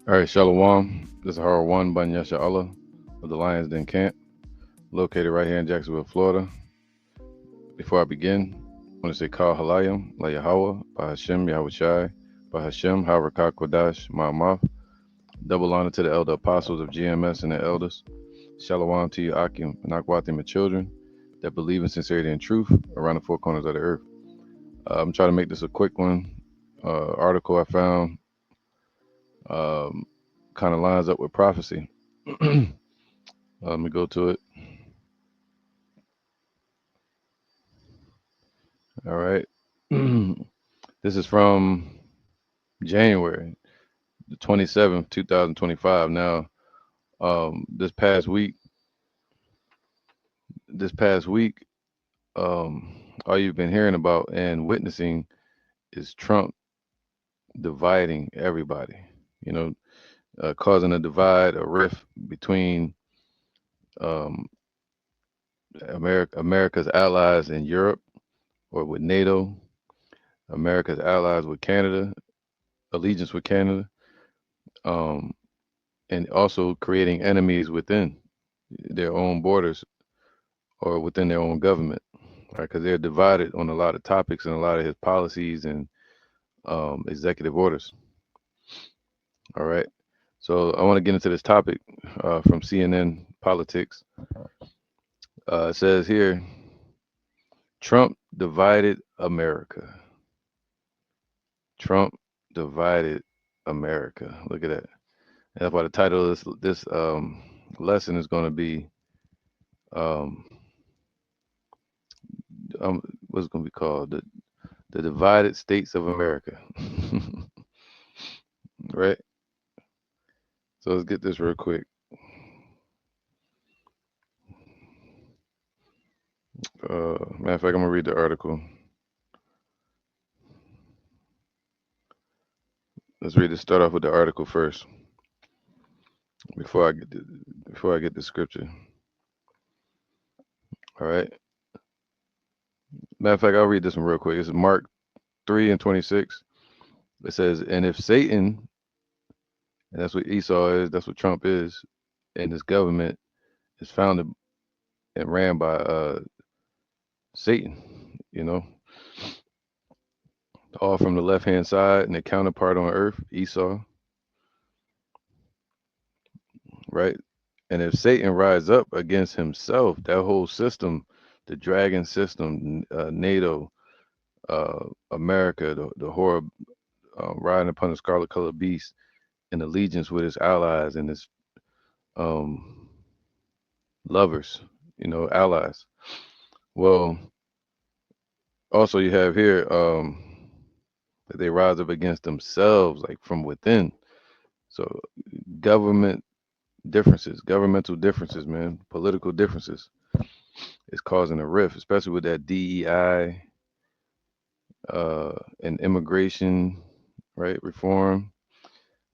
All right, Shalom. This is Hara One Banyasha Allah of the Lions Den Camp, located right here in Jacksonville, Florida. Before I begin, I want to say Kal Halayim, La Yahweh, Bahashem, Yahweh Shai, Bahashem, Harakah Kodash, Ma'amaf. Double honor to the elder apostles of GMS and the elders. Shalom to you, Akim, and Akwatim, and children that believe in sincerity and truth around the four corners of the earth. I'm trying to make this a quick one. Article I found um, kind of lines up with prophecy. Let me go to it. All right. This is from January the 27th, 2025. Now, this past week, this past week, all you've been hearing about and witnessing is Trump dividing everybody. You know, causing a divide, a rift between um, America's allies in Europe or with NATO, America's allies with Canada, allegiance with Canada, um, and also creating enemies within their own borders or within their own government, right? Because they're divided on a lot of topics and a lot of his policies and executive orders. All right. So I want to get into this topic from CNN Politics. It says here, Trump divided America. Trump divided America. Look at that. And that's why the title of this lesson is going to be um, what's it going to be called? The Divided States of America. Right? So let's get this real quick. Matter of fact, I'm gonna read the article. Let's read it. Start off with the article first before I get the scripture. All right. Matter of fact, I'll read this one real quick. This is Mark 3:26. It says, "And if Satan, and that's what Esau is, that's what Trump is, and his government is founded and ran by Satan, you know, all from the left hand side, and the counterpart on earth, Esau, right? And if Satan rise up against himself, that whole system, the dragon system, NATO, America, the horror riding upon the scarlet colored beast, in allegiance with his allies and his um, lovers, allies. Well, also you have here that they rise up against themselves, like from within. So government differences, governmental differences, man, political differences is causing a rift, especially with that DEI and immigration, right? Reform,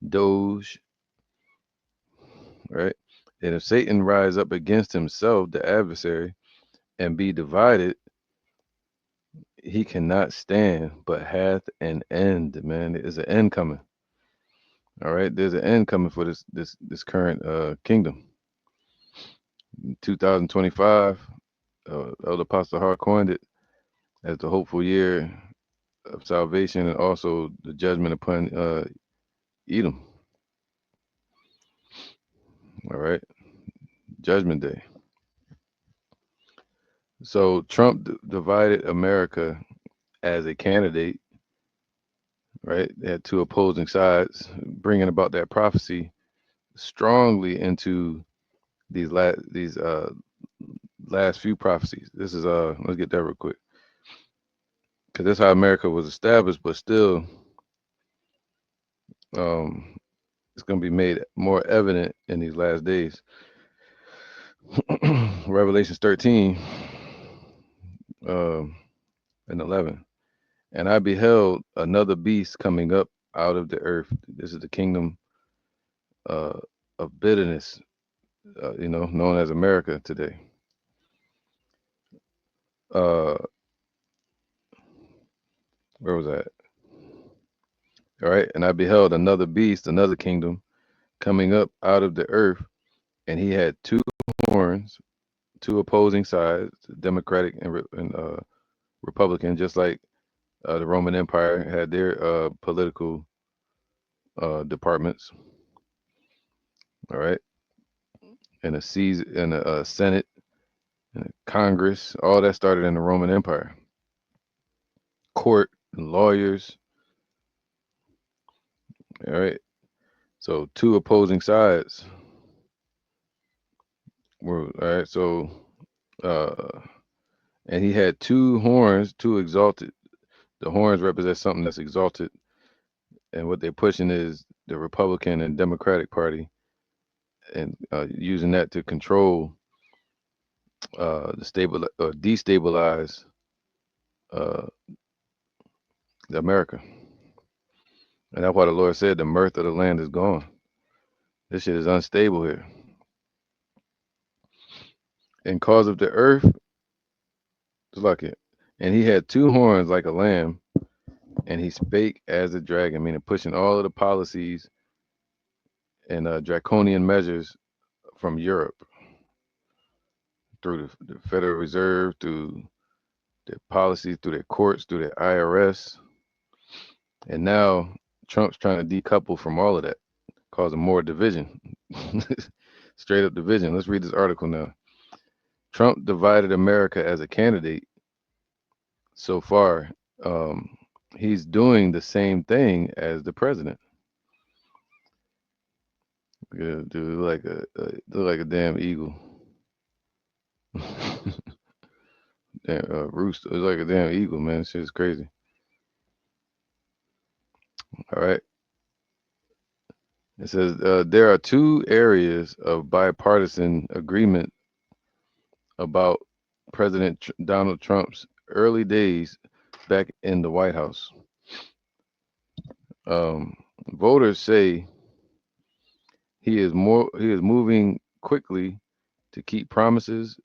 Doge, right? And if Satan rise up against himself, the adversary, and be divided, he cannot stand, but hath an end, man. There's an end coming. All right. There's an end coming for this current kingdom. 2025, Elder Apostle Hart coined it as the hopeful year of salvation and also the judgment upon Edom. All right. Judgment Day. So Trump divided America as a candidate, right? They had two opposing sides, bringing about that prophecy strongly into these last few prophecies. This is let's get that real quick because that's how America was established, but still, um, it's going to be made more evident in these last days. Revelations 13 um, and 11. And I beheld another beast coming up out of the earth. This is the kingdom uh, of bitterness, known as America today. Uh, where was that? All right. And I beheld another beast, another kingdom, coming up out of the earth, and he had two horns, two opposing sides, Democratic and Republican, just like the Roman Empire had their political departments. All right, and a Caesar and a Senate and a Congress, all that started in the Roman Empire. Court and lawyers. All right, so two opposing sides were all right. So uh, and he had two horns, two exalted. The horns represent something that's exalted, and what they're pushing is the Republican and Democratic Party, and using that to control the stable or destabilize uh, America. And that's why the Lord said the mirth of the land is gone. This shit is unstable here. And cause of the earth, just like it. And he had two horns like a lamb, and he spake as a dragon, meaning pushing all of the policies and draconian measures from Europe through the Federal Reserve, through their policies, through their courts, through their IRS. And now Trump's trying to decouple from all of that, causing more division. Straight up division. Let's read this article now. Trump divided America as a candidate so far. Um, he's doing the same thing as the president. Yeah, dude, look like a damn eagle. Damn, rooster. It's like a damn eagle, man. Shit's crazy. All right. It says there are two areas of bipartisan agreement about Donald Trump's early days back in the White House. Um, voters say he is moving quickly to keep promises,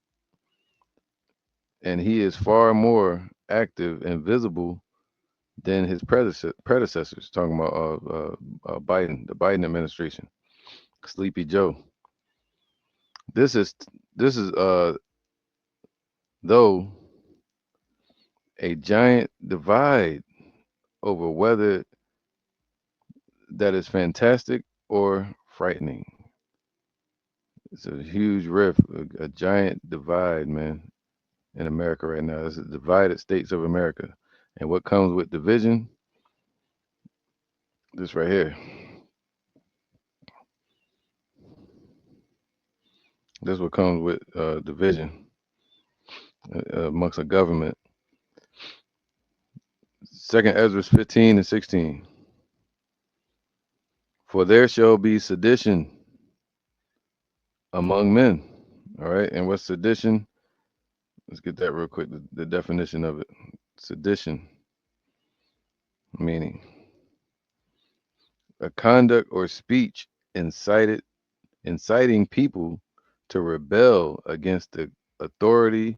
and he is far more active and visible than his predecessors. Talking about Biden, the Biden administration, Sleepy Joe. This is this is though a giant divide over whether that is fantastic or frightening. It's a huge rift, a giant divide, man, in America right now. It's the divided states of America. And what comes with division? This right here. This what comes with division amongst a government. Second Ezra 15 and 16. For there shall be sedition among men. All right. And what's sedition? Let's get that real quick. The definition of it. Sedition, meaning a conduct or speech incited inciting people to rebel against the authority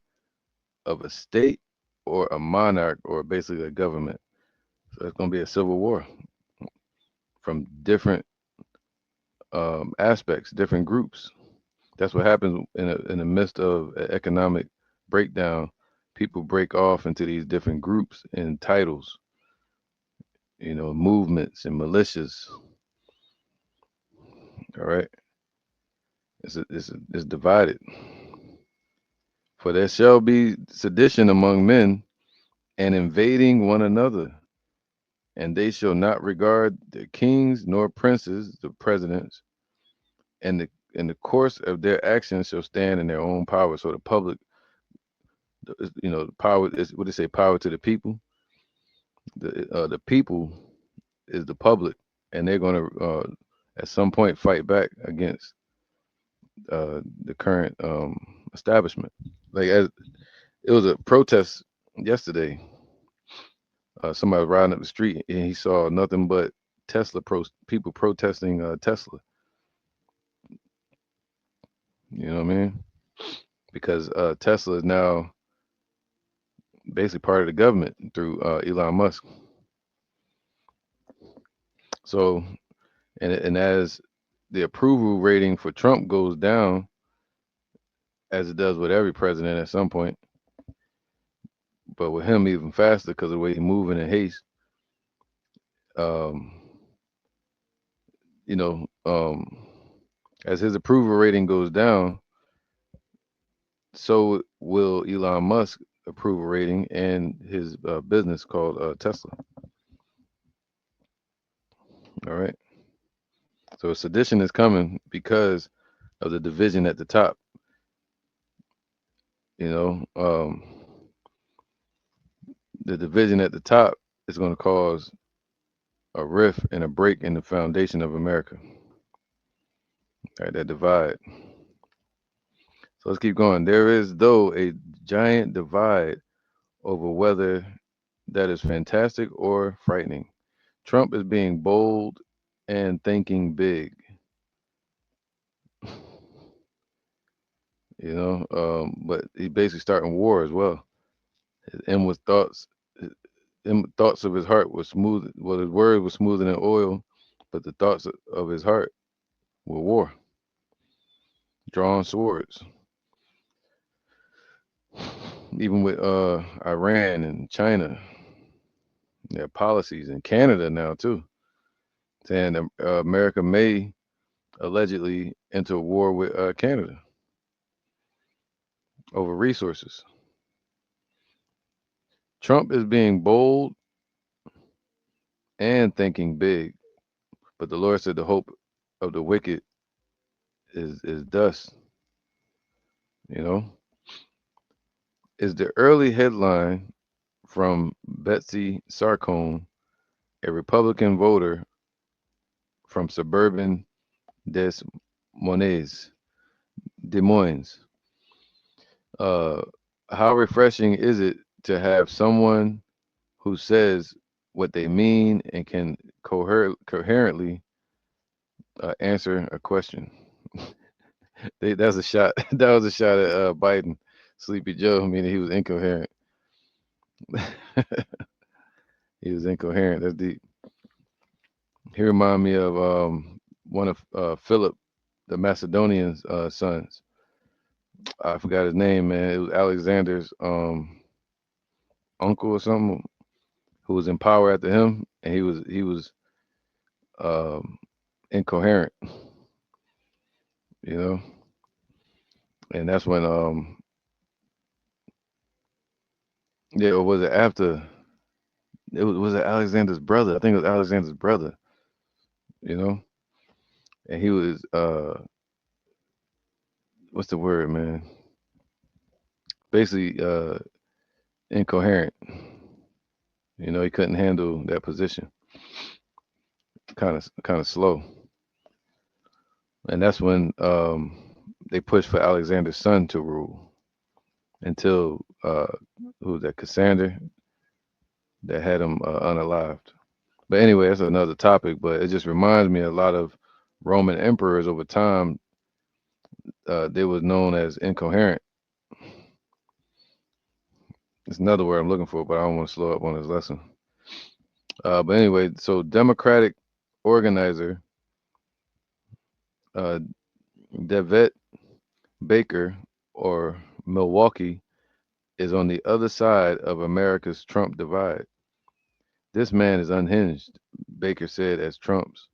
of a state or a monarch or basically a government. So it's going to be a civil war from different aspects, different groups. That's what happens in the midst of an economic breakdown. People break off into these different groups and titles, movements and militias. All right, it's divided. For there shall be sedition among men and invading one another, and they shall not regard the kings nor princes, the presidents, and the course of their actions shall stand in their own power. So the public, the power is what they say, power to the people. The people is the public, and they're going to at some point fight back against the current establishment. Like as it was a protest yesterday. Somebody was riding up the street and he saw nothing but people protesting Tesla. You know what I mean? Because Tesla is now basically part of the government through Elon Musk. So, and as the approval rating for Trump goes down, as it does with every president at some point, but with him even faster because of the way he's moving in haste. Um, you know, as his approval rating goes down, so will Elon Musk approval rating and his business called Tesla. All right. So sedition is coming because of the division at the top. You know, the division at the top is going to cause a rift and a break in the foundation of America. All right, that divide. So let's keep going. There is, though, a giant divide over whether that is fantastic or frightening. Trump is being bold and thinking big. But he basically starting war as well. His inward thoughts, his inward thoughts of his heart were smooth. Well, his word was smoother than oil, but the thoughts of his heart were war, drawn swords. Even with Iran and China, their policies, and Canada now too, saying America may allegedly enter a war with Canada over resources. Trump is being bold and thinking big, but the Lord said the hope of the wicked is dust. You know, is the early headline from Betsy Sarcone, a Republican voter from suburban Des Moines. Des Moines. Uh, how refreshing is it to have someone who says what they mean and can coherently answer a question? That's a shot. That was a shot at Biden. Sleepy Joe, meaning he was incoherent. He was incoherent. That's deep. He remind me of one of Philip, the Macedonian's sons. I forgot his name, man. It was Alexander's uncle or something who was in power after him, and he was um, incoherent, you know. And that's when yeah, or was it after? It was it Alexander's brother? I think it was Alexander's brother, you know. And he was what's the word, man? Basically incoherent. You know, he couldn't handle that position. Kind of slow. And that's when they pushed for Alexander's son to rule until who was that, Cassander, that had him unalived. But anyway, that's another topic. But it just reminds me a lot of Roman emperors over time. They was known as incoherent. It's another word I'm looking for, but I don't want to slow up on this lesson. But anyway, so Democratic organizer uh, Devet Baker, or Milwaukee, is on the other side of America's Trump divide. This man is unhinged, Baker said as Trump's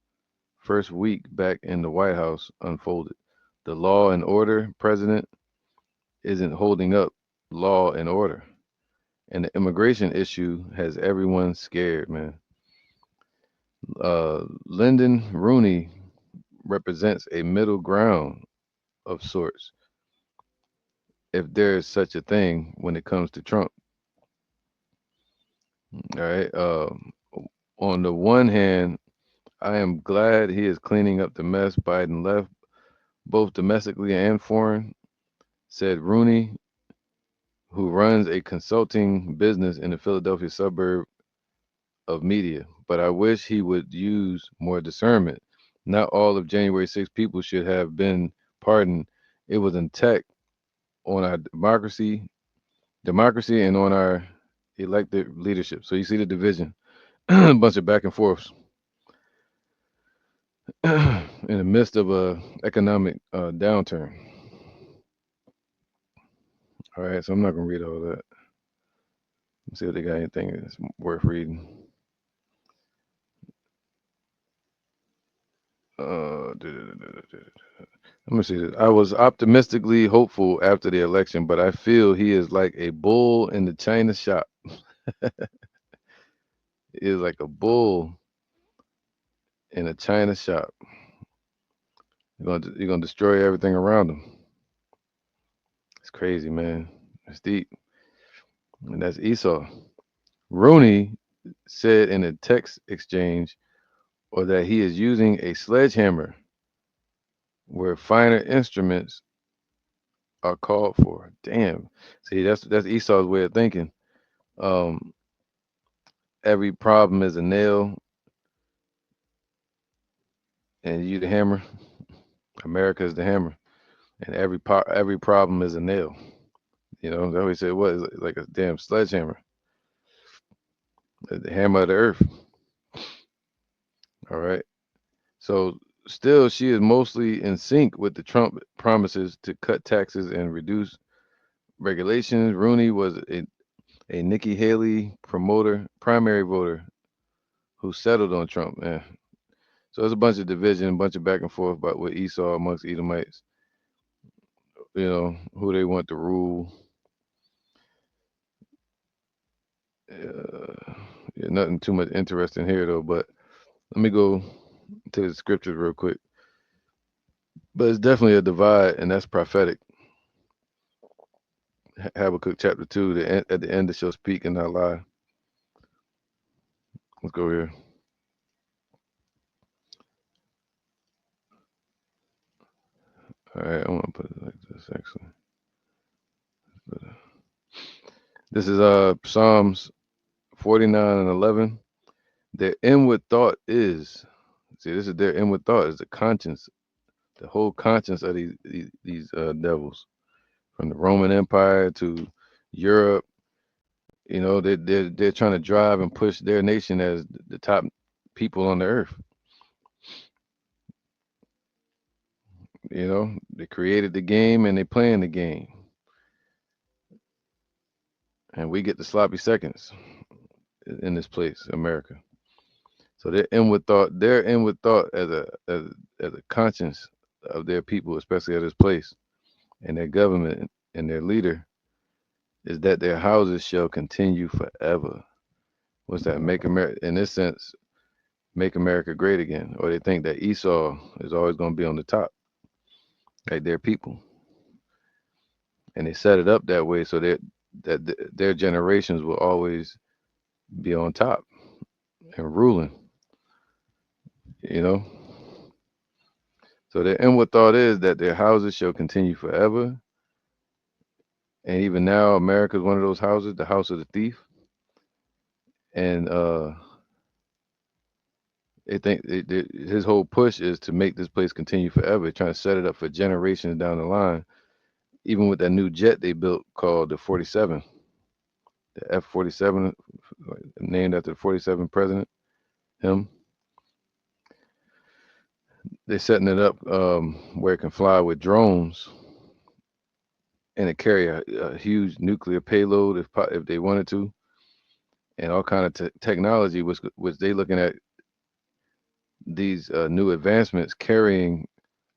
first week back in the White House unfolded. The law and order president isn't holding up law and order. And the immigration issue has everyone scared, man. Lyndon Rooney represents a middle ground of sorts, if there is such a thing when it comes to Trump. All right. On the one hand, I am glad he is cleaning up the mess Biden left, both domestically and foreign, said Rooney, who runs a consulting business in the Philadelphia suburb of media. But I wish he would use more discernment. Not all of January 6 people should have been pardoned. It was an attack on our democracy and on our elected leadership. So you see the division, a bunch of back and forths. And in the midst of a economic downturn. All right, so I'm not gonna read all that. Let's see if they got anything that's worth reading. Let me see this. I was optimistically hopeful after the election, but I feel he is like a bull in the china shop. He is like a bull in a china shop. You're gonna destroy everything around him. It's crazy, man. It's deep. And that's Esau. Rooney said in a text exchange or that he is using a sledgehammer where finer instruments are called for. Damn. See, that's Esau's way of thinking. Um, every problem is a nail, and you the hammer. America is the hammer, and every problem is a nail. You know, they always say, "What is it? Like a damn sledgehammer, the hammer of the earth." All right. So still, she is mostly in sync with the Trump promises to cut taxes and reduce regulations. Rooney was a Nikki Haley promoter, primary voter who settled on Trump. Man, so there's a bunch of division, a bunch of back and forth about with Esau amongst Edomites. You know who they want to rule. Yeah, nothing too much interesting here though. But let me go to the scriptures real quick. But it's definitely a divide, and that's prophetic. Habakkuk chapter 2, at the end it shall speak and not lie. Let's go here. All right, I want to put it like this actually. This is Psalms 49 and 11. Their inward thought is, see, this is their inward thought is the conscience, the whole conscience of these devils, from the Roman Empire to Europe. You know, they're trying to drive and push their nation as the top people on the earth. You know, they created the game and they playing the game, and we get the sloppy seconds in this place, America. So their inward thought as a conscience of their people, especially of this place, and their government and their leader, is that their houses shall continue forever. What's that? Make America, in this sense, make America great again. Or they think that Esau is always going to be on the top, like their people, and they set it up that way so their generations will always be on top and ruling. You know. So their inward thought is that their houses shall continue forever. And even now, America is one of those houses, the house of the thief. And his whole push is to make this place continue forever, trying to set it up for generations down the line. Even with that new jet they built called the 47, the F-47, named after the 47 president, him. They're setting it up where it can fly with drones and it carry a huge nuclear payload if they wanted to, and all kind of technology, which they looking at these new advancements carrying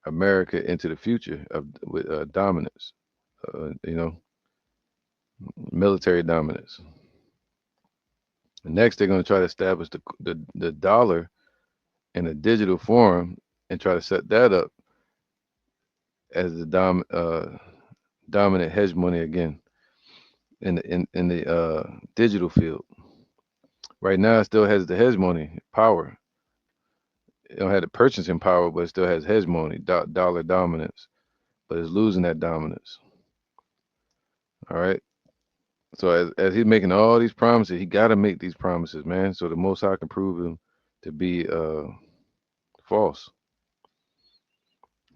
America into the future with dominance, you know, military dominance. And next, they're going to try to establish the dollar in a digital form and try to set that up as the dominant hegemony again in the digital field. Right now, it still has the hegemony power. It don't have the purchasing power, but it still has hegemony, dollar dominance. But it's losing that dominance. All right. So as he's making all these promises, he got to make these promises, man. So the Most High can prove him to be false,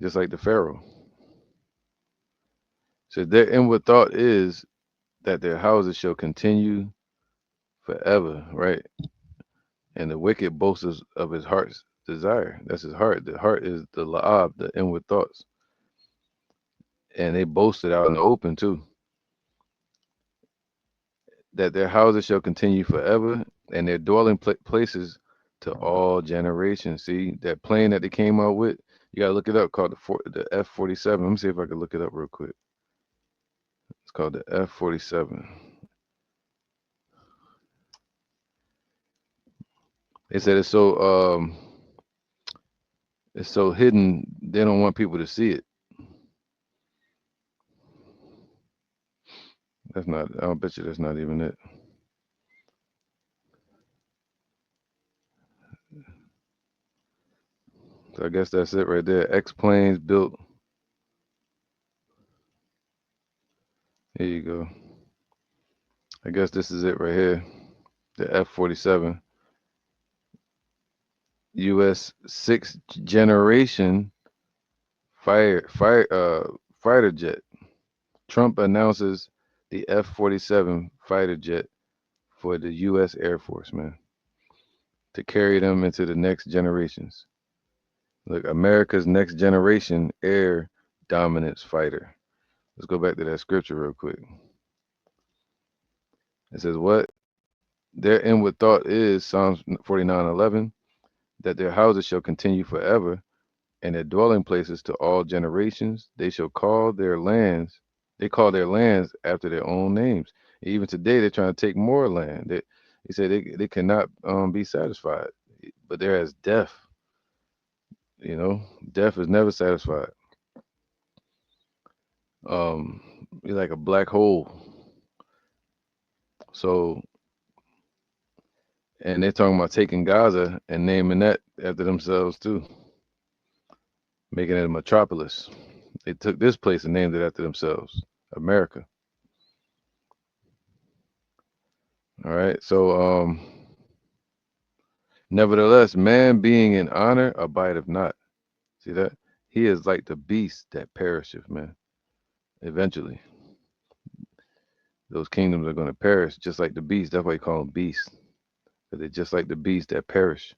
just like the Pharaoh. So their inward thought is that their houses shall continue forever, right? And the wicked boasts of his hearts desire. That's his heart. The heart is the la'ab, the inward thoughts. And they boasted out in the open too, that their houses shall continue forever, and their dwelling places to all generations. See that plane that they came out with? You gotta look it up. Called the F-47. Let me see if I can look it up real quick. It's called the F-47. They said it's so hidden. They don't want people to see it. That's not. I'll bet you that's not even it. So I guess that's it right there. X planes built. Here you go. I guess this is it right here. The F-47, U.S. sixth generation fighter jet. Trump announces the F-47 fighter jet for the U.S. Air Force, man, to carry them into the next generations. Look, America's next generation air dominance fighter. Let's go back to that scripture real quick. It says, what? Their inward thought is, Psalms 49:11, that their houses shall continue forever, and their dwelling places to all generations. They shall call their lands, they call their lands after their own names. Even today, they're trying to take more land. They say they cannot be satisfied, but there is death. Death is never satisfied. You're like a black hole. So, and they're talking about taking Gaza and naming that after themselves too, making it a metropolis. They took this place and named it after themselves, America. All right. So, nevertheless, man being in honor abideth not. See that? He is like the beast that perisheth, man. Eventually, those kingdoms are going to perish, just like the beast. That's why you call them beasts, because they're just like the beast that perish,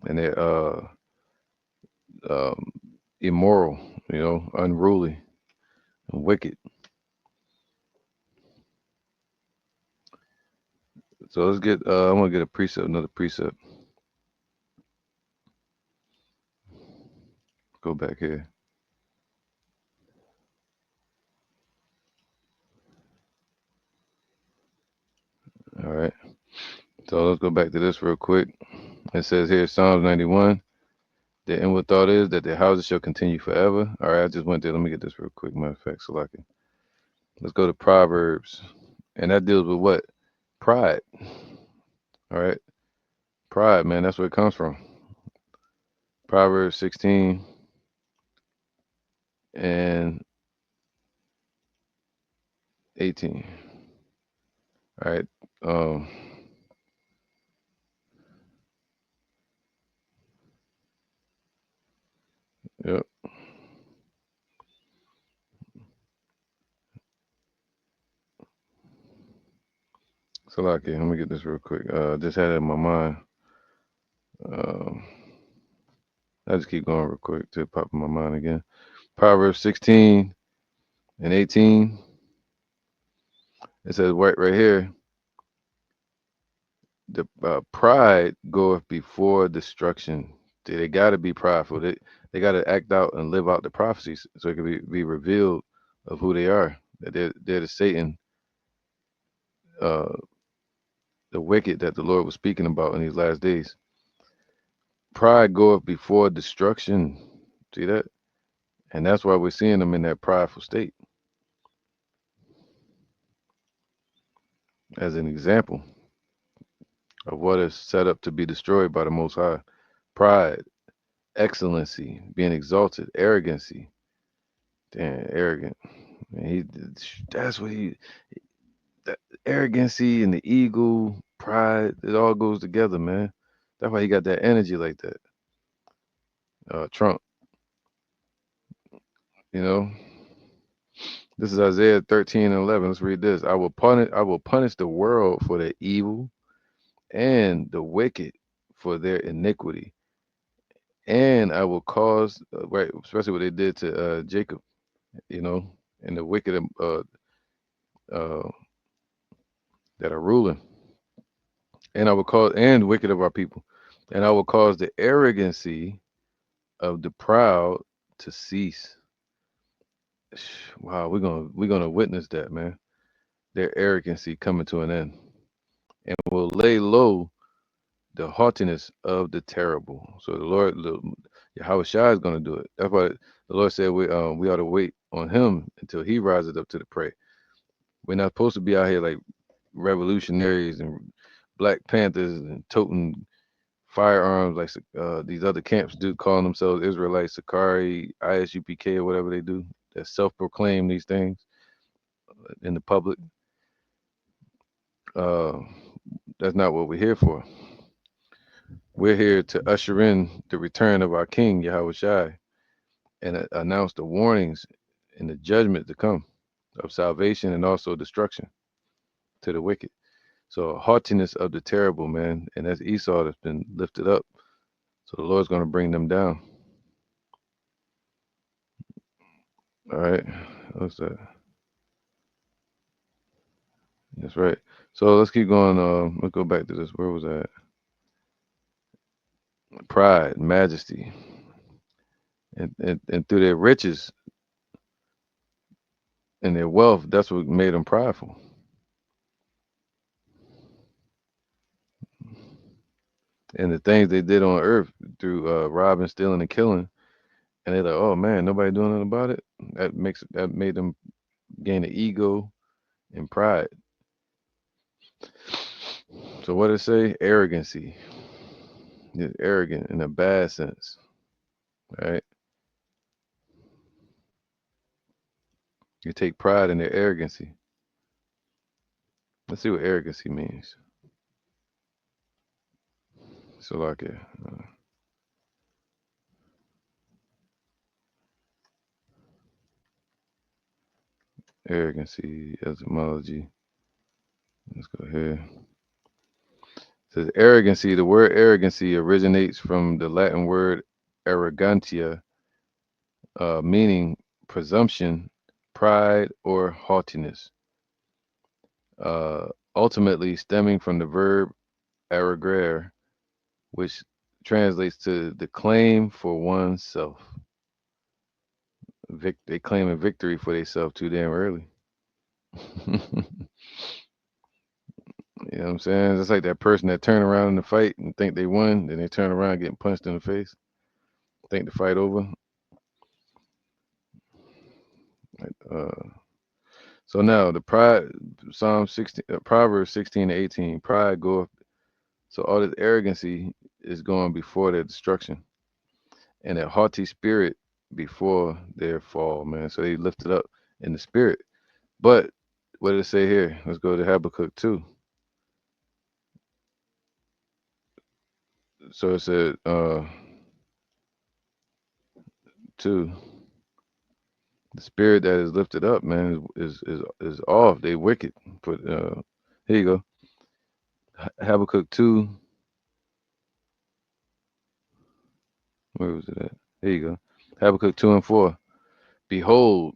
and they're um, immoral, unruly and wicked. So let's get. I want to get a precept, another precept. Go back here. All right. So let's go back to this real quick. It says here, Psalms 91. The inward thought is that their houses shall continue forever. All right, I just went there. Let me get this real quick. Matter of fact, so I can. Let's go to Proverbs, and that deals with what? Pride. All right, pride, man. That's where it comes from. Proverbs 16 and 18. All right. Um. Yep. So, let me get this real quick. Just had it in my mind. Um. I just keep going real quick to pop in my mind again. Proverbs 16 and 18. It says right here, the pride goeth before destruction. They got to be prideful. They got to act out and live out the prophecies so it can be revealed of who they are. That they're the Satan, uh, the wicked that the Lord was speaking about in these last days. Pride goeth before destruction. See that? And that's why we're seeing them in that prideful state as an example of what is set up to be destroyed by the Most High. Pride, excellency, being exalted, arrogancy. Damn, arrogant. And that's what that arrogancy and the ego, pride, it all goes together, man. That's why he got that energy like that. Trump, you know. This is Isaiah 13 and 11. Let's read this. I will punish the world for their evil and the wicked for their iniquity, and I will cause right, especially what they did to Jacob, you know, and the wicked uh, that are ruling, and I will cause and wicked of our people, and I will cause the arrogancy of the proud to cease. Wow, we're gonna witness that, man. Their arrogancy coming to an end, and will lay low the haughtiness of the terrible. So the Lord, Yahweh Shai is gonna do it. That's why the Lord said we ought to wait on Him until He rises up to the prey. We're not supposed to be out here like revolutionaries and Black Panthers and toting firearms like these other camps do, calling themselves Israelites, Sakari, ISUPK, or whatever they do, that self-proclaim these things in the public. Uh, that's not what we're here for. We're here to usher in the return of our King, Yahweh Shai, and announce the warnings and the judgment to come of salvation and also destruction to the wicked. So haughtiness of the terrible, man, and that's Esau that's been lifted up. So the Lord's going to bring them down. All right, what's that? That's right. So let's keep going. Let's go back to this. Where was that? Pride, majesty, and through their riches and their wealth, that's what made them prideful. And the things they did on earth through robbing, stealing, and killing, and they're like, oh man, nobody doing nothing about it. That made them gain an ego and pride. So what it say? Arrogancy. It's arrogant in a bad sense, right? You take pride in their arrogancy. Let's see what arrogancy means. So like arrogancy, etymology. Let's go here. It says arrogancy. The word arrogancy originates from the Latin word arrogantia, meaning presumption, pride, or haughtiness. Uh, ultimately stemming from the verb arrogare, which translates to the claim for oneself. They claim a victory for themselves too damn early. You know what I'm saying? It's like that person that turn around in the fight and think they won, then they turn around getting punched in the face, think the fight over. Like, so now the pride, Psalm 16, Proverbs 16 to 18, pride goeth. So all this arrogancy is going before their destruction, and a haughty spirit before their fall, man. So they lifted up in the spirit. But what did it say here? Let's go to Habakkuk 2. So it said 2. The spirit that is lifted up, man, is off. They wicked. Put here you go. Habakkuk 2. Where was it at? Here you go. Habakkuk 2 and 4. Behold,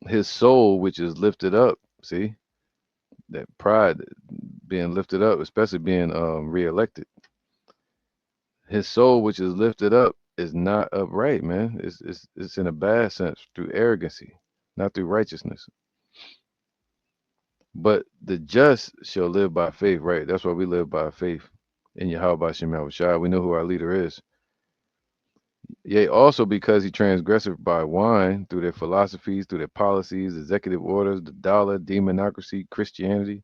his soul which is lifted up. See that pride being lifted up, especially being reelected. His soul which is lifted up is not upright, man. It's in a bad sense through arrogancy, not through righteousness. But the just shall live by faith, right? That's why we live by faith in Yahweh Shem Shai. We know who our leader is. Yea, also because he transgresseth by wine through their philosophies, through their policies, executive orders, the dollar, democracy, Christianity.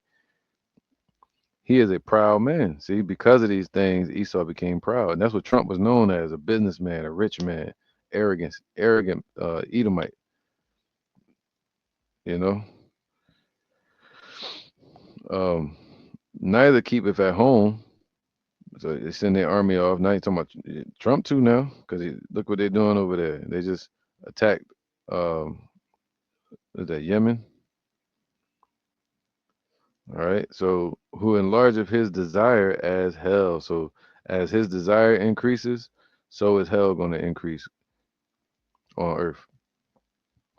He is a proud man. See, because of these things, Esau became proud. And that's what Trump was known as, a businessman, a rich man, arrogant Edomite, you know. Um, neither keepeth at home. So they send their army off. Now you're talking about Trump too now, because look what they're doing over there. They just attacked is that Yemen? All right. So who enlargeth his desire as hell. So As his desire increases, so is hell going to increase on earth,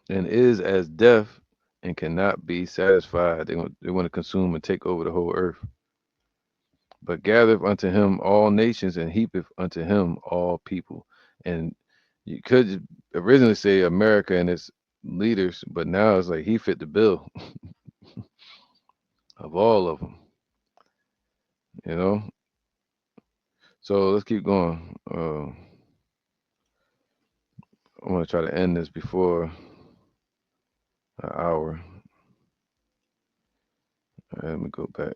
and is as death and cannot be satisfied. They want to consume and take over the whole earth. But gathereth unto him all nations and heapeth unto him all people. And you could originally say America and its leaders, but now it's like he fit the bill of all of them, you know? So let's keep going. I want to try to end this before an hour. All right, let me go back.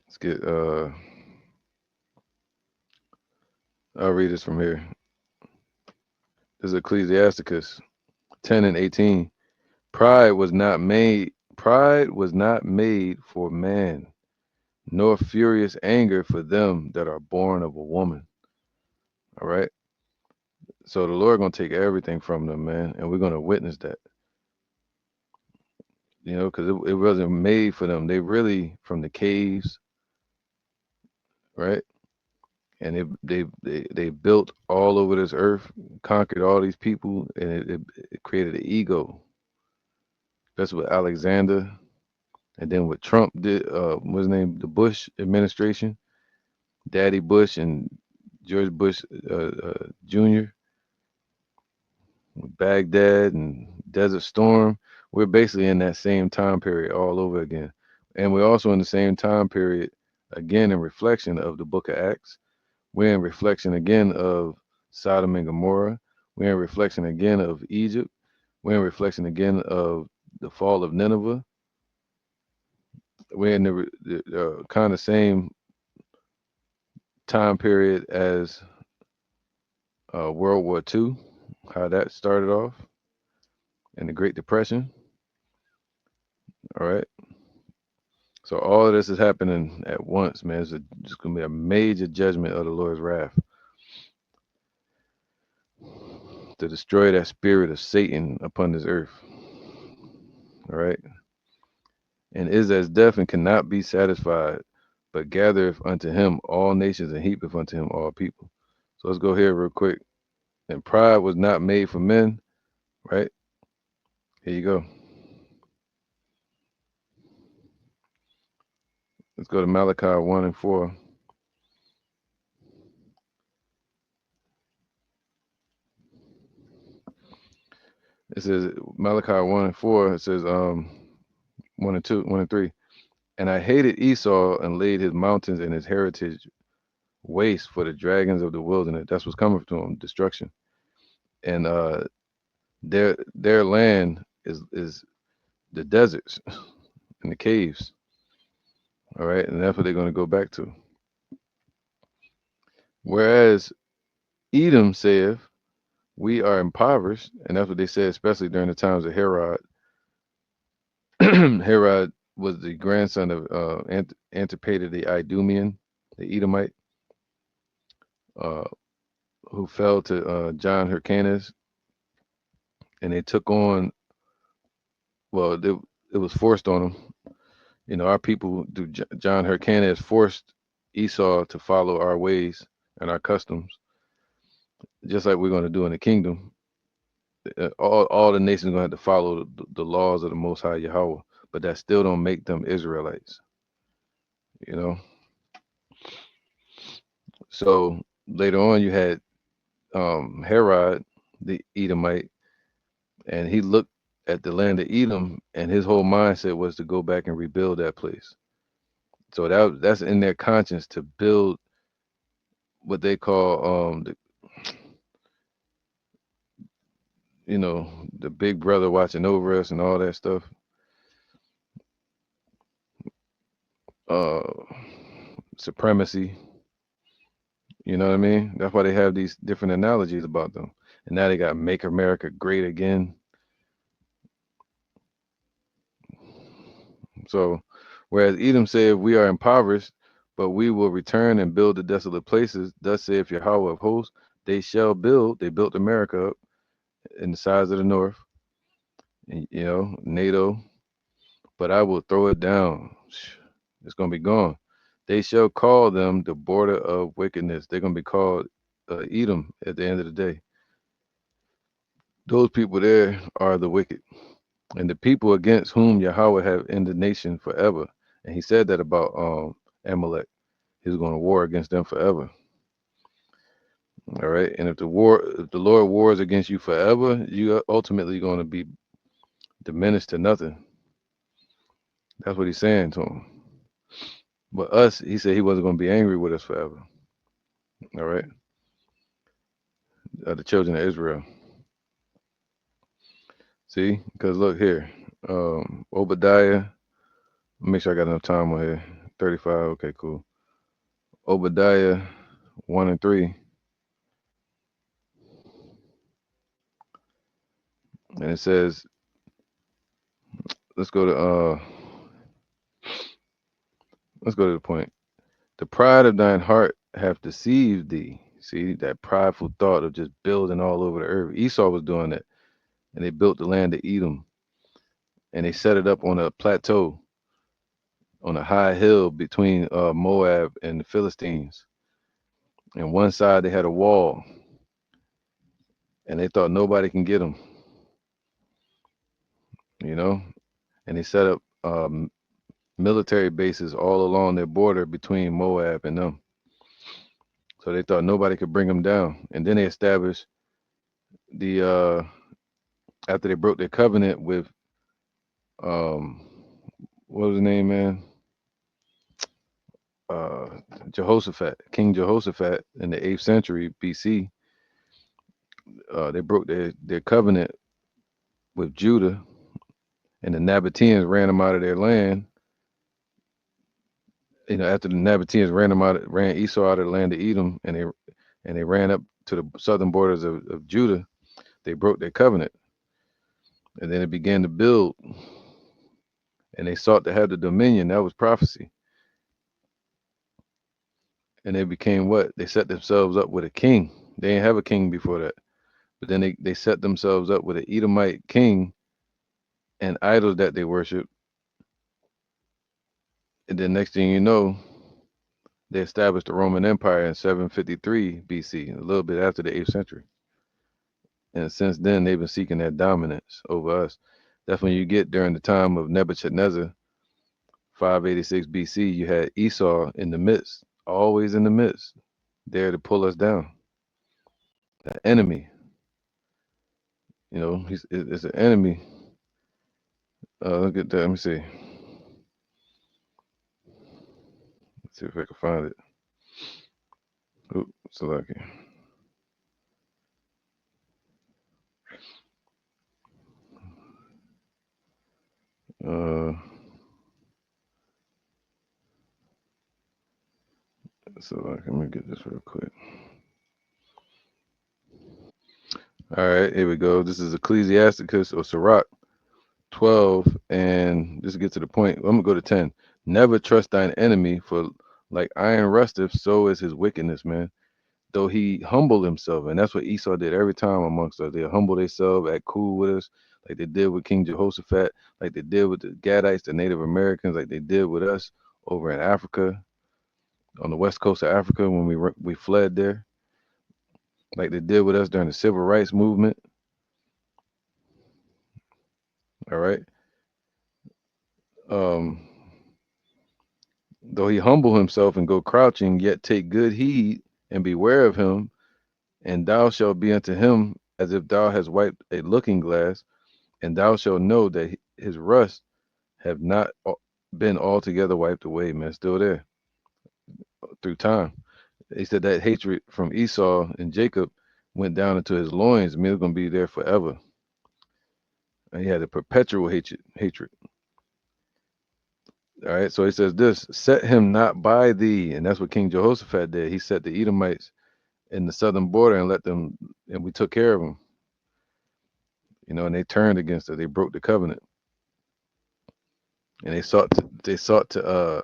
Let's get, I'll read this from here. This is Ecclesiasticus 10 and 18. Pride was not made for man, nor furious anger for them that are born of a woman. All right. So the Lord gonna take everything from them, man, and we're gonna witness that. You know, because it wasn't made for them. They really from the caves, right? And they built all over this earth, conquered all these people, and it created an ego. That's what Alexander, and then what Trump did. What's his name? The Bush administration, Daddy Bush and George Bush Jr. Baghdad and Desert Storm. We're basically in that same time period all over again. And we're also in the same time period again in reflection of the book of Acts. We're in reflection again of Sodom and Gomorrah. We're in reflection again of Egypt. We're in reflection again of the fall of Nineveh. We're in the kind of same time period as World War II, how that started off, and the Great Depression. All right. So all of this is happening at once, man. It's going to be a major judgment of the Lord's wrath to destroy that spirit of Satan upon this earth. All right. And is as deaf and cannot be satisfied, but gathereth unto him all nations and heapeth unto him all people. So let's go here real quick. And pride was not made for men, right? Here you go. Let's go to Malachi 1 and 4. It says Malachi 1 and 4. It says 1 and 2, 1 and 3. And I hated Esau and laid his mountains and his heritage waste for the dragons of the wilderness. That's what's coming to them, destruction. And their land is the deserts and the caves. All right, and that's what they're going to go back to. Whereas Edom saith, we are impoverished, and that's what they said, especially during the times of Herod. Herod was the grandson of Antipater the Idumean, the Edomite, uh, who fell to John Hyrcanus, and they took on. Well, it was forced on them. You know, our people, through John Hyrcanus, forced Esau to follow our ways and our customs, just like we're going to do in the kingdom. All the nations are going to have to follow the laws of the Most High Yahweh, but that still don't make them Israelites. You know. So later on, you had Herod, the Edomite, and he looked at the land of Edom, and his whole mindset was to go back and rebuild that place. So that's in their conscience to build what they call the big brother watching over us and all that stuff. Uh, Supremacy. You know what I mean? That's why they have these different analogies about them. And now they got "Make America Great Again." So, whereas Edom said, "We are impoverished, but we will return and build the desolate places. Thus saith Yahweh of hosts, they shall build." They built America up in the sides of the north, and, NATO. But I will throw it down. It's gonna be gone. They shall call them the border of wickedness. They're gonna be called Edom at the end of the day. Those people there are the wicked, and the people against whom Yahweh have indignation forever. And he said that about Amalek. He's going to war against them forever. All right. And if the Lord wars against you forever, you are ultimately going to be diminished to nothing. That's what he's saying to him. But us, he said he wasn't going to be angry with us forever. All right. The children of Israel. See, because look here, Obadiah. Make sure I got enough time on here. 35. Okay, cool. Obadiah 1 and 3, and it says, let's go to let's go to the point. The pride of thine heart hath deceived thee. See that prideful thought of just building all over the earth. Esau was doing that, and they built the land of Edom, and they set it up on a plateau, on a high hill between Moab and the Philistines. And one side they had a wall, and they thought nobody can get them, you know. And they set up military bases all along their border between Moab and them. So they thought nobody could bring them down. And then they established the after they broke their covenant with um what was the name, man? Uh Jehoshaphat, King Jehoshaphat in the 8th century BC. They broke their covenant with Judah, and the Nabateans ran them out of their land. You know, after the Nabateans ran Esau out of the land of Edom, and they ran up to the southern borders of Judah. They broke their covenant, and then it began to build, and they sought to have the dominion. That was prophecy. And they became what? They set themselves up with a king. They didn't have a king before that. But then they set themselves up with an Edomite king and idols that they worship. And then next thing you know, they established the Roman Empire in 753 BC, a little bit after the 8th century. And since then, they've been seeking that dominance over us. That's when you get during the time of Nebuchadnezzar, 586 BC, you had Esau in the midst, always in the midst, there to pull us down. The enemy, it's an enemy. Look at that. Let me see. Let's see if I can find it. Oop, so lucky. Uh, so like, let me get this real quick. All right, here we go. This is Ecclesiasticus or Sirach 12, and just to get to the point, I'm gonna go to 10. Never trust thine enemy, for like iron rusteth, so is his wickedness, man. Though he humbled himself, and that's what Esau did every time amongst us. They humble themselves, act cool with us, like they did with King Jehoshaphat, like they did with the Gadites, the Native Americans, like they did with us over in Africa, on the west coast of Africa when we fled there, like they did with us during the civil rights movement. All right. Um, though he humble himself and go crouching, yet take good heed and beware of him, and thou shalt be unto him as if thou hast wiped a looking glass, and thou shalt know that his rust have not been altogether wiped away, man. Still there through time. He said that hatred from Esau and Jacob went down into his loins. I mean, it's gonna be there forever. And he had a perpetual hatred. All right. So he says this: set him not by thee, and that's what King Jehoshaphat did. He set the Edomites in the southern border and let them, and we took care of them. And they turned against us. They broke the covenant, and they sought to.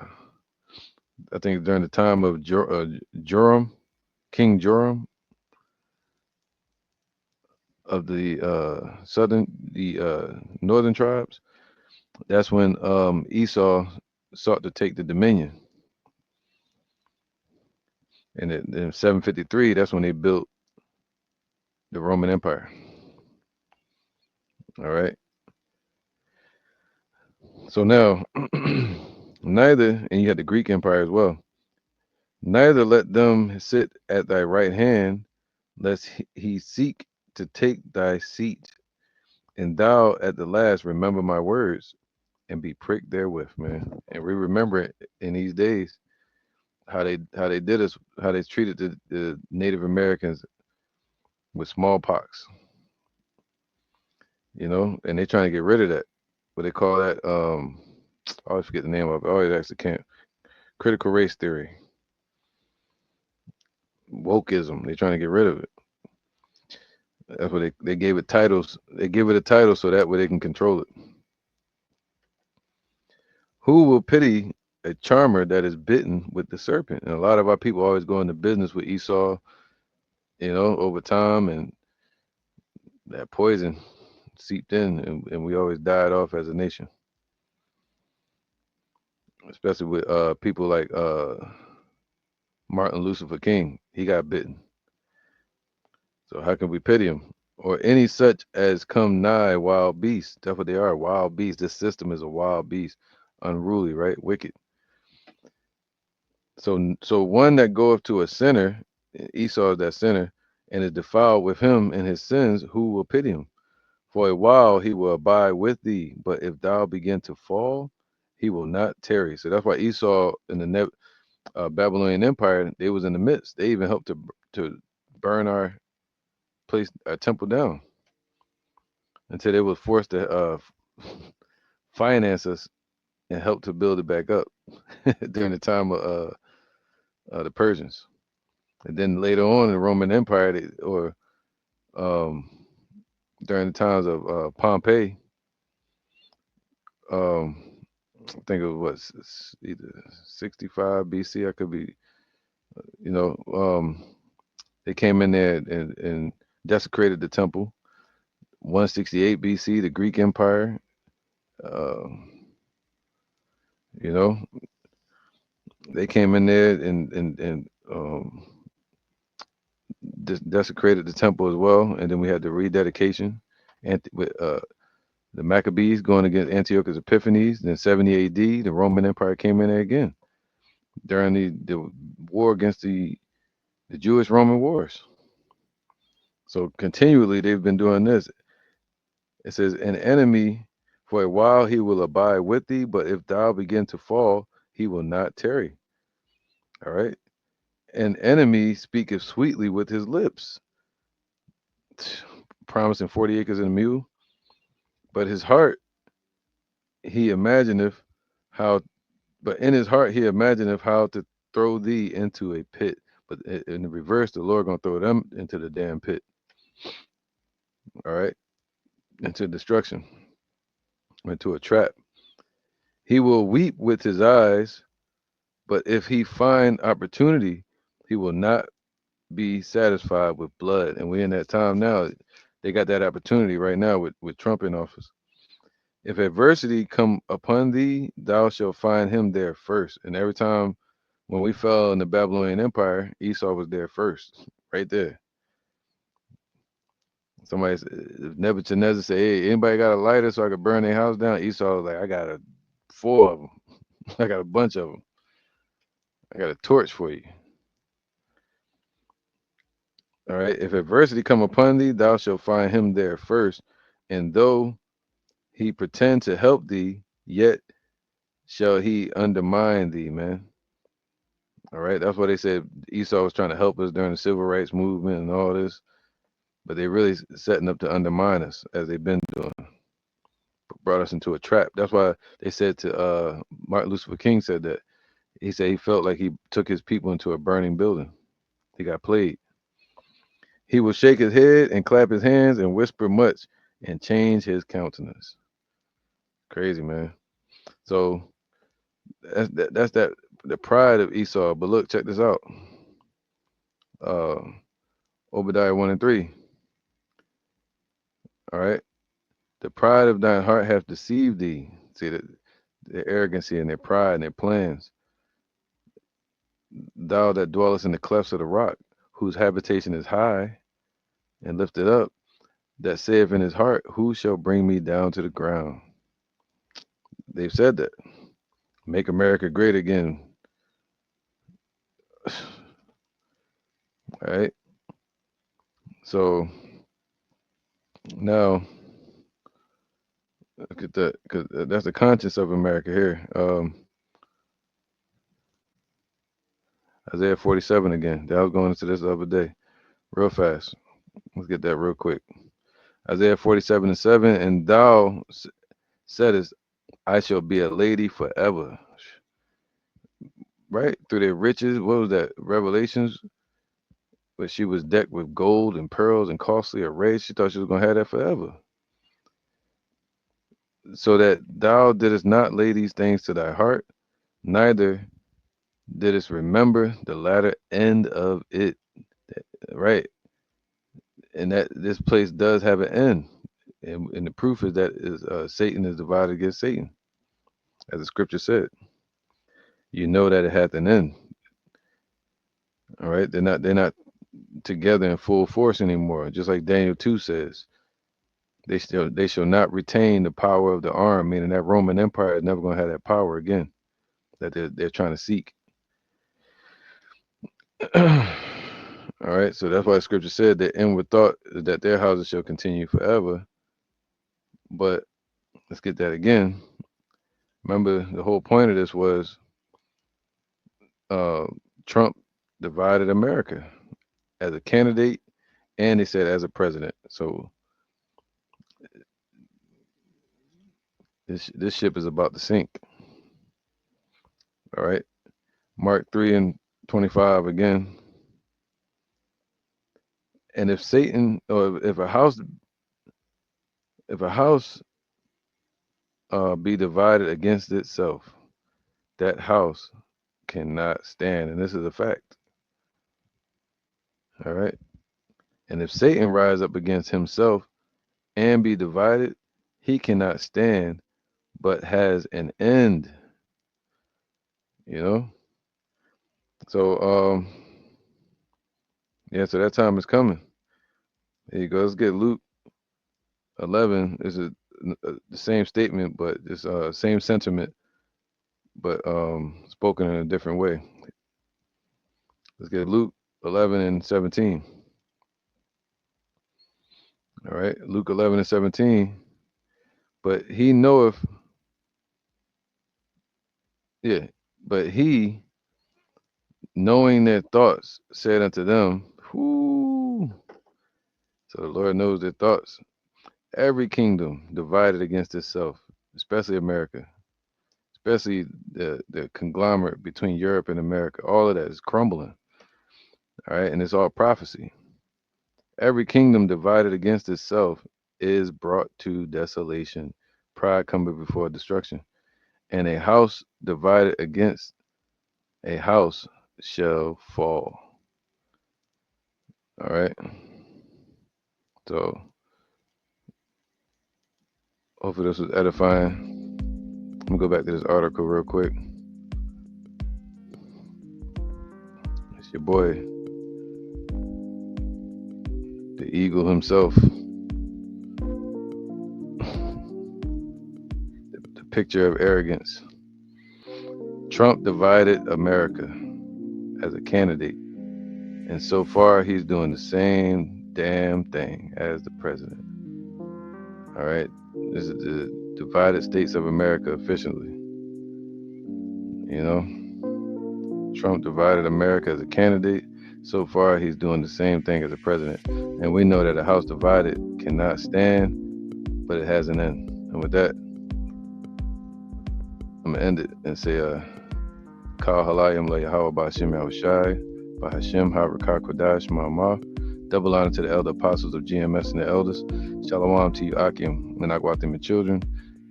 I think during the time of Joram, King Joram of the northern tribes. That's when Esau sought to take the dominion. And in 753, that's when they built the Roman Empire. All right. So now, neither, and you had the Greek Empire as well. Neither let them sit at thy right hand, lest he seek to take thy seat. And thou at the last remember my words and be pricked therewith, man. And we remember it in these days how they did us, how they treated the Native Americans with smallpox, and they're trying to get rid of that. What they call that? I always forget the name of it. I always actually can't. Critical race theory, wokeism. They're trying to get rid of it. That's what they gave it titles. They give it a title so that way they can control it. Who will pity a charmer that is bitten with the serpent? And a lot of our people always go into business with Esau, over time, and that poison seeped in, and we always died off as a nation, especially with people like Martin Lucifer King. He got bitten. So how can we pity him? Or any such as come nigh wild beasts. That's what they are, wild beasts. This system is a wild beast, unruly, right? Wicked. So one that goeth to a sinner, Esau is that sinner, and is defiled with him and his sins, who will pity him? For a while he will abide with thee, but if thou begin to fall, he will not tarry. So that's why Esau in the Babylonian Empire, they was in the midst. They even helped to burn our place, our temple down, until they was forced to finance us and help to build it back up during the time of the Persians. And then later on in the Roman Empire, or um, during the times of Pompey, um, I think it was either 65 BC. I could be, you know, um, they came in there and desecrated the temple. 168 BC, the Greek Empire. Uh, you know, they came in there and desecrated the temple as well. And then we had the rededication, and with the Maccabees going against Antiochus Epiphanes. Then 70 A.D., the Roman Empire came in there again during the war against the Jewish Roman wars. So continually they've been doing this. It says, an enemy for a while he will abide with thee, but if thou begin to fall, he will not tarry. All right. An enemy speaketh sweetly with his lips, promising 40 acres and a mule, but his heart he imagineth how, but in his heart he imagineth how to throw thee into a pit. But in the reverse, the Lord gonna throw them into the damn pit. All right, into destruction, into a trap. He will weep with his eyes, but if he find opportunity, he will not be satisfied with blood. And we're in that time now. They got that opportunity right now with Trump in office. If adversity come upon thee, thou shalt find him there first. And every time when we fell in the Babylonian Empire, Esau was there first, right there. Somebody, if Nebuchadnezzar say, "Hey, anybody got a lighter so I could burn their house down?" Esau was like, "I got four of them. I got a bunch of them. I got a torch for you." All right. If adversity come upon thee, thou shalt find him there first. And though he pretend to help thee, yet shall he undermine thee, man. All right. That's why they said Esau was trying to help us during the civil rights movement and all this, but they really setting up to undermine us as they've been doing. Brought us into a trap. That's why they said to Martin Luther King said that. He said he felt like he took his people into a burning building. He got played. He will shake his head and clap his hands and whisper much and change his countenance. Crazy, man. So that's that the pride of Esau. But look, check this out. Uh, Obadiah 1 and 3. All right. The pride of thine heart hath deceived thee. See that their arrogancy and their pride and their plans. thou that dwellest in the clefts of the rock, whose habitation is high and lifted up, that saith in his heart, who shall bring me down to the ground? They've said that. Make America great again. All right. So now look at that, because that's the conscience of America here. Isaiah 47 again. I was going into this the other day, real fast. Let's get that real quick. Isaiah 47:7, and thou saidest, I shall be a lady forever. Right? Through their riches, what was that? Revelations, where she was decked with gold and pearls and costly array. She thought she was going to have that forever. So that thou didst not lay these things to thy heart, neither didst remember the latter end of it. Right? And that this place does have an end. And the proof is that Satan is divided against Satan, as the scripture said. You know that it hath an end. All right, they're not together in full force anymore. Just like Daniel 2 says, they shall not retain the power of the arm, meaning that Roman Empire is never going to have that power again that they're trying to seek. All right, so that's why the scripture said that inward thought is that their houses shall continue forever. But let's get that again. Remember, the whole point of this was Trump divided America as a candidate, and they said as a president. So this ship is about to sink. All right, Mark 3:25 again. And if Satan, or if a house be divided against itself, that house cannot stand. And this is a fact. All right. And if Satan rise up against himself and be divided, he cannot stand, but has an end. You know? So yeah, so that time is coming. There you go. Let's get Luke 11. This is the same statement, but it's same sentiment, but spoken in a different way. Let's get Luke 11:17. All right, Luke 11:17. But he knoweth, yeah, but he, knowing their thoughts, said unto them, whoo. So the Lord knows their thoughts. Every kingdom divided against itself, especially America, especially the conglomerate between Europe and America, all of that is crumbling. All right, and it's all prophecy. Every kingdom divided against itself is brought to desolation. Pride cometh before destruction. And a house divided against a house shall fall. All right. So hopefully this was edifying. Let me go back to this article real quick. It's your boy, the eagle himself. The picture of arrogance. Trump divided America as a candidate. And so far, he's doing the same damn thing as the president. All right. This is the divided states of America officially. You know, Trump divided America as a candidate. So far, he's doing the same thing as a president. And we know that a house divided cannot stand, but it has an end. And with that, I'm going to end it and say, Kal Halayim La Yahweh Ba'Hashem Yahushai, Ba'Hashem HaRakah Kodash Ma'amah. Double honor to the elder apostles of GMS and the elders. Shalom to you, Akim, Menagwatim, and children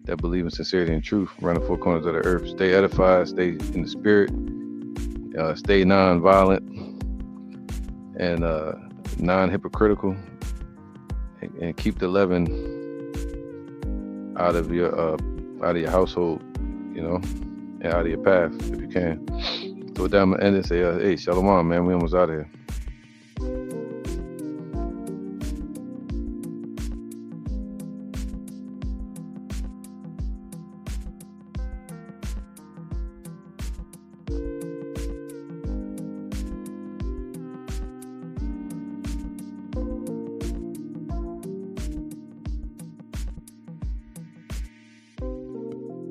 that believe in sincerity and truth, around the four corners of the earth. Stay edified, stay in the spirit, stay non-violent and non-hypocritical, and keep the leaven out of your household, you know, and out of your path if you can. So with that, I'm gonna end it and say, hey, Shalom, man. We almost out of here.